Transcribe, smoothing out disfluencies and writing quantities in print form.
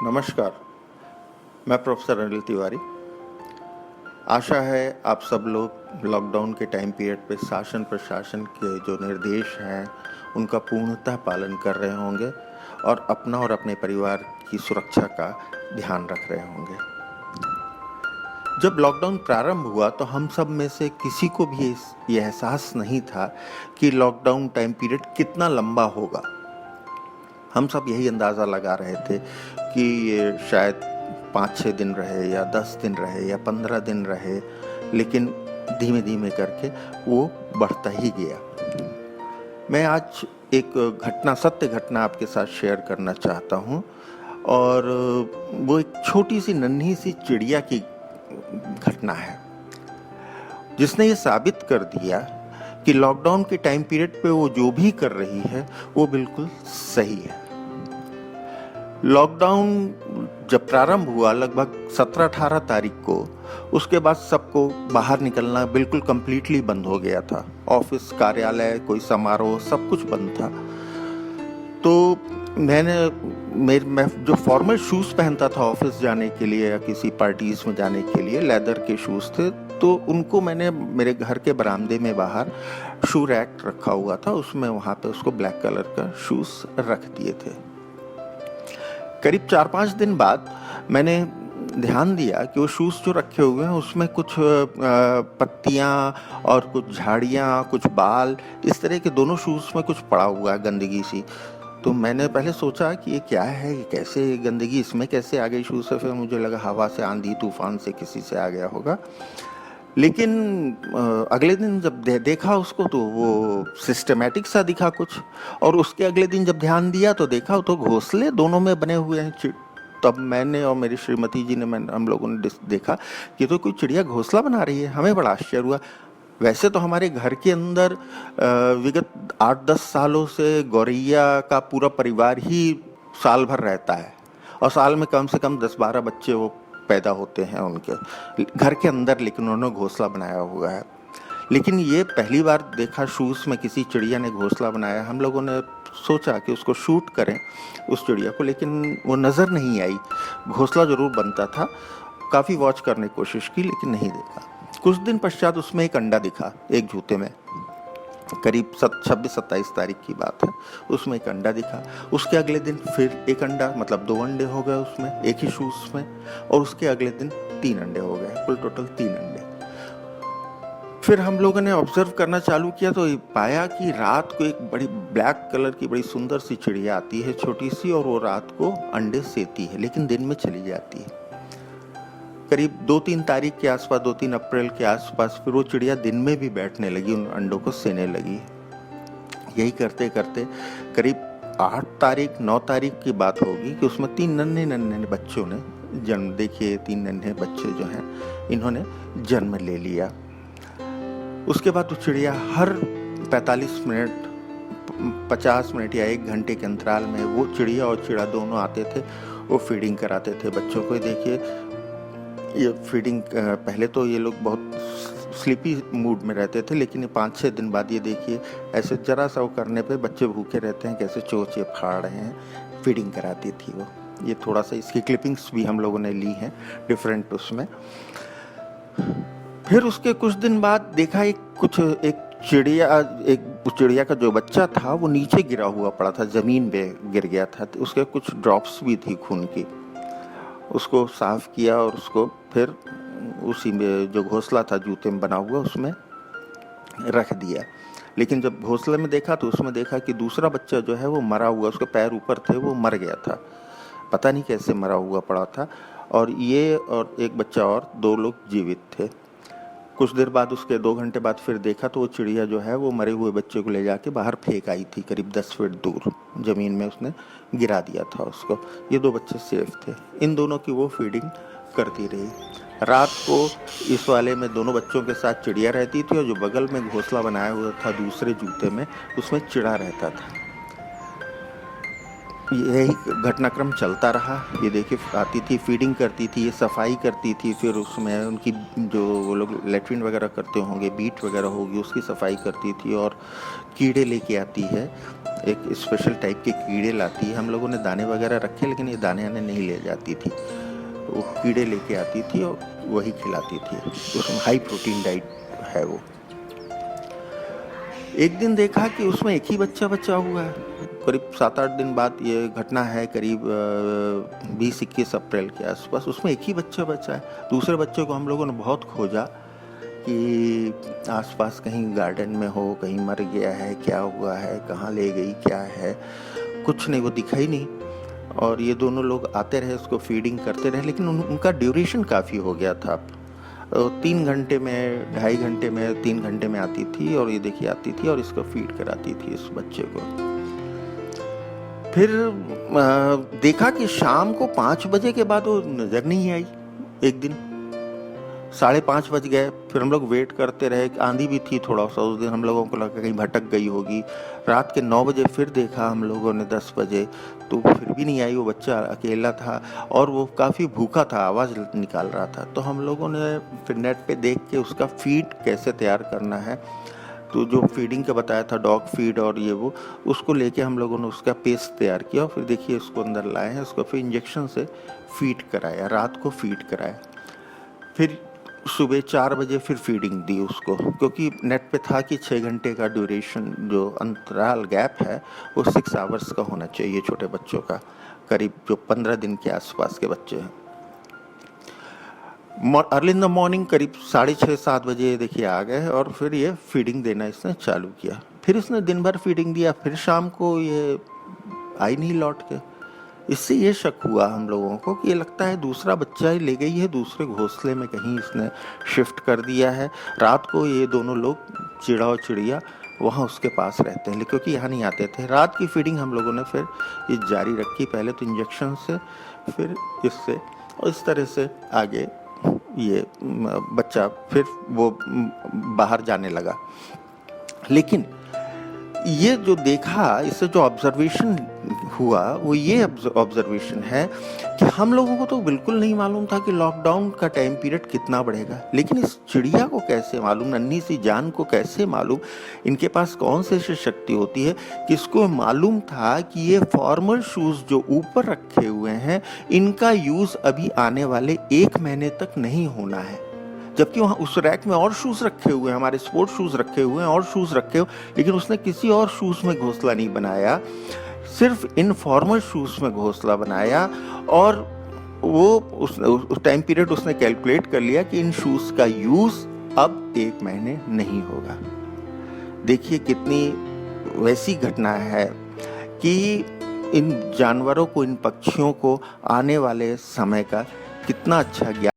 नमस्कार, मैं प्रोफेसर अनिल तिवारी। आशा है आप सब लोग लॉकडाउन के टाइम पीरियड पे शासन प्रशासन के जो निर्देश हैं उनका पूर्णतः पालन कर रहे होंगे और अपना और अपने परिवार की सुरक्षा का ध्यान रख रहे होंगे। जब लॉकडाउन प्रारंभ हुआ तो हम सब में से किसी को भी ये एहसास नहीं था कि लॉकडाउन टाइम पीरियड कितना लंबा होगा। हम सब यही अंदाज़ा लगा रहे थे कि ये शायद 5-6 दिन रहे या 10 दिन रहे या 15 दिन रहे, लेकिन धीमे धीमे करके वो बढ़ता ही गया। मैं आज एक सत्य घटना आपके साथ शेयर करना चाहता हूँ और वो एक छोटी सी नन्ही सी चिड़िया की घटना है जिसने ये साबित कर दिया कि लॉकडाउन के टाइम पीरियड पे वो जो भी कर रही है वो बिल्कुल सही है। लॉकडाउन जब प्रारंभ हुआ लगभग 17-18 तारीख को, उसके बाद सबको बाहर निकलना बिल्कुल कंप्लीटली बंद हो गया था। ऑफिस, कार्यालय, कोई समारोह, सब कुछ बंद था। तो मैं जो फॉर्मल शूज़ पहनता था ऑफिस जाने के लिए या किसी पार्टीज में जाने के लिए, लेदर के शूज़ थे, तो उनको मैंने मेरे घर के बरामदे में बाहर शू रैक रखा हुआ था, उसमें वहाँ पे उसको ब्लैक कलर का शूज़ रख दिए थे। करीब 4-5 दिन बाद मैंने ध्यान दिया कि वो शूज़ जो रखे हुए हैं उसमें कुछ पत्तियाँ और कुछ झाड़ियाँ, कुछ बाल, इस तरह के दोनों शूज़ में कुछ पड़ा हुआ है, गंदगी सी। तो मैंने पहले सोचा कि ये क्या है, ये कैसे गंदगी इसमें कैसे आ गई शूज़ से। फिर मुझे लगा हवा से, आंधी तूफान से किसी से आ गया होगा। लेकिन अगले दिन जब देखा उसको तो वो सिस्टमैटिक सा दिखा कुछ, और उसके अगले दिन जब ध्यान दिया तो देखा तो घोंसले दोनों में बने हुए हैं। तब मैंने और मेरी श्रीमती जी ने हम लोगों ने देखा कि तो कोई चिड़िया घोंसला बना रही है। हमें बड़ा आश्चर्य हुआ। वैसे तो हमारे घर के अंदर विगत 8-10 सालों से गौरैया का पूरा परिवार ही साल भर रहता है और साल में कम से कम 10-12 बच्चे वो पैदा होते हैं उनके घर के अंदर, लेकिन उन्होंने घोंसला बनाया हुआ है। लेकिन ये पहली बार देखा शूज़ में किसी चिड़िया ने घोंसला बनाया। हम लोगों ने सोचा कि उसको शूट करें उस चिड़िया को, लेकिन वो नज़र नहीं आई। घोंसला ज़रूर बनता था, काफ़ी वॉच करने की कोशिश की लेकिन नहीं देखा। कुछ दिन पश्चात उसमें एक अंडा दिखा एक जूते में, करीब 26-27 तारीख की बात है। उसमें एक अंडा दिखा। उसके अगले दिन फिर एक अंडा, मतलब 2 अंडे हो गए उसमें, एक ही शूज़ में। और उसके अगले दिन 3 अंडे हो गए, कुल टोटल 3 अंडे। फिर हम लोगों ने ऑब्जर्व करना चालू किया तो पाया कि रात को एक बड़ी ब्लैक कलर की बड़ी सुंदर सी चिड़िया आती है, छोटी सी, और वो रात को अंडे सेती है लेकिन दिन में चली जाती है। करीब 2-3 तारीख के आसपास, 2-3 अप्रैल के आसपास फिर वो चिड़िया दिन में भी बैठने लगी, उन अंडों को सेने लगी। यही करते करते करीब 8 तारीख 9 तारीख की बात होगी कि उसमें 3 नन्हे बच्चों ने जन्म, देखिए 3 नन्हे बच्चे जो हैं इन्होंने जन्म ले लिया। उसके बाद वो चिड़िया हर 45 मिनट, 50 मिनट या 1 घंटे के अंतराल में वो चिड़िया और चिड़ा दोनों आते थे, वो फीडिंग कराते थे बच्चों को। देखिए ये फीडिंग, पहले तो ये लोग बहुत स्लीपी मूड में रहते थे, लेकिन 5-6 दिन बाद ये देखिए ऐसे जरा सा वो करने पे बच्चे भूखे रहते हैं, कैसे चोचे फाड़ रहे हैं। फीडिंग कराती थी वो। ये थोड़ा सा इसकी क्लिपिंग्स भी हम लोगों ने ली हैं डिफरेंट उसमें। फिर उसके कुछ दिन बाद देखा एक चिड़िया का जो बच्चा था वो नीचे गिरा हुआ पड़ा था, जमीन पे गिर गया था। तो उसके कुछ ड्रॉप्स भी थी खून की। उसको साफ किया और उसको फिर उसी में जो घोंसला था जूते में बना हुआ उसमें रख दिया। लेकिन जब घोंसले में देखा तो उसमें देखा कि दूसरा बच्चा जो है वो मरा हुआ, उसके पैर ऊपर थे, वो मर गया था। पता नहीं कैसे मरा हुआ पड़ा था। और ये और एक बच्चा और 2 लोग जीवित थे। कुछ देर बाद, उसके 2 घंटे बाद फिर देखा तो वो चिड़िया जो है वो मरे हुए बच्चे को ले जाके बाहर फेंक आई थी, करीब 10 फीट दूर ज़मीन में उसने गिरा दिया था उसको। ये 2 बच्चे सेफ थे। इन दोनों की वो फीडिंग करती रही। रात को इस वाले में दोनों बच्चों के साथ चिड़िया रहती थी और जो बगल में घोंसला बनाया हुआ था दूसरे जूते में, उसमें चिड़ा रहता था। यही घटनाक्रम चलता रहा। ये देखिए आती थी, फीडिंग करती थी, ये सफाई करती थी, फिर उसमें उनकी जो वो लोग लेट्रिन वगैरह करते होंगे, बीट वगैरह होगी, उसकी सफाई करती थी। और कीड़े लेके आती है, एक स्पेशल टाइप के कीड़े लाती है। हम लोगों ने दाने वगैरह रखे, लेकिन ये दाने आने नहीं ले जाती थी, वो कीड़े लेके आती थी और वही खिलाती थी। उसमें हाई प्रोटीन डाइट है वो। एक दिन देखा कि उसमें एक ही बच्चा बचा हुआ है। करीब 7-8 दिन बाद ये घटना है, करीब 20-21 अप्रैल के आसपास। उसमें एक ही बच्चा बचा है। दूसरे बच्चे को हम लोगों ने बहुत खोजा कि आसपास कहीं गार्डन में हो, कहीं मर गया है, क्या हुआ है, कहाँ ले गई, क्या है, कुछ नहीं, वो दिखा ही नहीं। और ये दोनों लोग आते रहे, उसको फीडिंग करते रहे, लेकिन उनका ड्यूरेशन काफ़ी हो गया था। 3 घंटे में, 2.5 घंटे में, 3 घंटे में आती थी, और ये देखिए आती थी और इसको फीड कराती थी इस बच्चे को। फिर देखा कि शाम को 5 बजे के बाद वो नज़र नहीं आई। एक दिन 5:30 बज गए, फिर हम लोग वेट करते रहे। आंधी भी थी थोड़ा सा उस दिन, हम लोगों को लगा कहीं भटक गई होगी। रात के 9 बजे फिर देखा हम लोगों ने, 10 बजे, तो फिर भी नहीं आई। वो बच्चा अकेला था और वो काफ़ी भूखा था, आवाज़ निकाल रहा था। तो हम लोगों ने फिर नेट पे देख के उसका फीड कैसे तैयार करना है, तो जो फीडिंग का बताया था, डॉग फीड और ये वो, उसको लेके हम लोगों ने उसका पेस्ट तैयार किया। और फिर देखिए उसको अंदर लाए हैं, उसको फिर इंजेक्शन से फीड कराया, रात को फीड कराया। फिर सुबह 4 बजे फिर फीडिंग दी उसको, क्योंकि नेट पे था कि 6 घंटे का ड्यूरेशन, जो अंतराल गैप है, वो 6 आवर्स का होना चाहिए छोटे बच्चों का, करीब जो 15 दिन के आसपास के बच्चे हैं। अर्ली इन द मॉर्निंग करीब 6:30-7 बजे देखिए आ गए, और फिर ये फीडिंग देना इसने चालू किया। फिर इसने दिन भर फीडिंग दिया, फिर शाम को ये आई नहीं लौट के। इससे ये शक हुआ हम लोगों को कि ये लगता है दूसरा बच्चा ही ले गई है, दूसरे घोंसले में कहीं इसने शिफ्ट कर दिया है। रात को ये दोनों लोग, चिड़ा और चिड़िया, वहाँ उसके पास रहते हैं, क्योंकि यहाँ नहीं आते थे। रात की फीडिंग हम लोगों ने फिर ये जारी रखी, पहले तो इंजेक्शन से, फिर इससे, और इस तरह से आगे ये बच्चा फिर वो बाहर जाने लगा। लेकिन ये जो देखा, इससे जो ऑब्जर्वेशन हुआ, वो ये ऑब्जर्वेशन है कि हम लोगों को तो बिल्कुल नहीं मालूम था कि लॉकडाउन का टाइम पीरियड कितना बढ़ेगा, लेकिन इस चिड़िया को कैसे मालूम, नन्ही सी जान को कैसे मालूम, इनके पास कौन से शक्ति होती है कि इसको मालूम था कि ये फॉर्मल शूज जो ऊपर रखे हुए हैं, इनका यूज अभी आने वाले 1 महीने तक नहीं होना है। जबकि वहाँ उस रैक में और शूज़ रखे हुए हैं, हमारे स्पोर्ट शूज़ रखे हुए हैं, और शूज़ रखे हुए, लेकिन उसने किसी और शूज़ में घोंसला नहीं बनाया, सिर्फ इनफॉर्मल शूज़ में घोंसला बनाया। और वो उस टाइम पीरियड उसने कैलकुलेट कर लिया कि इन शूज़ का यूज़ अब 1 महीने नहीं होगा। देखिए कितनी वैसी घटना है कि इन जानवरों को, इन पक्षियों को आने वाले समय का कितना अच्छा ज्ञान